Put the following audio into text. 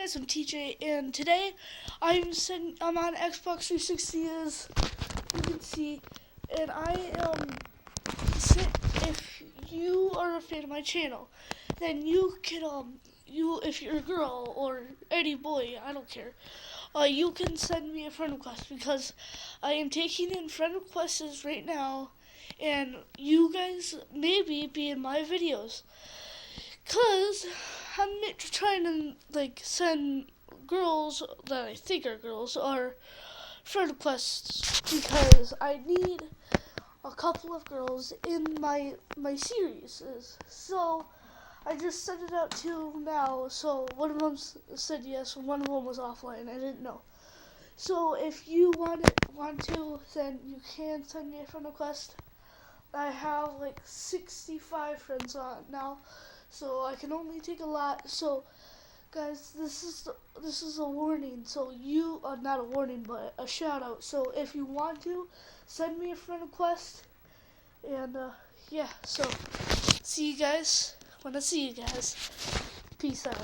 guys, I'm TJ, and today I'm on Xbox 360, as you can see, and if you are a fan of my channel, then you can if you're a girl or any boy, I don't care, you can send me a friend request, because I am taking in friend requests right now, and you guys maybe be in my videos. Cause I'm trying to send girls that I think are girls or friend requests, because I need a couple of girls in my series. So I just sent it out to now. So one of them said yes, one of them was offline. I didn't know. So if you want to, then you can send me a friend request. I have 65 friends on now, so I can only take a lot. So guys, this is a warning. So you not a warning, but a shout out. So if you want to, send me a friend request, and yeah. So see you guys when I see you guys. Peace out.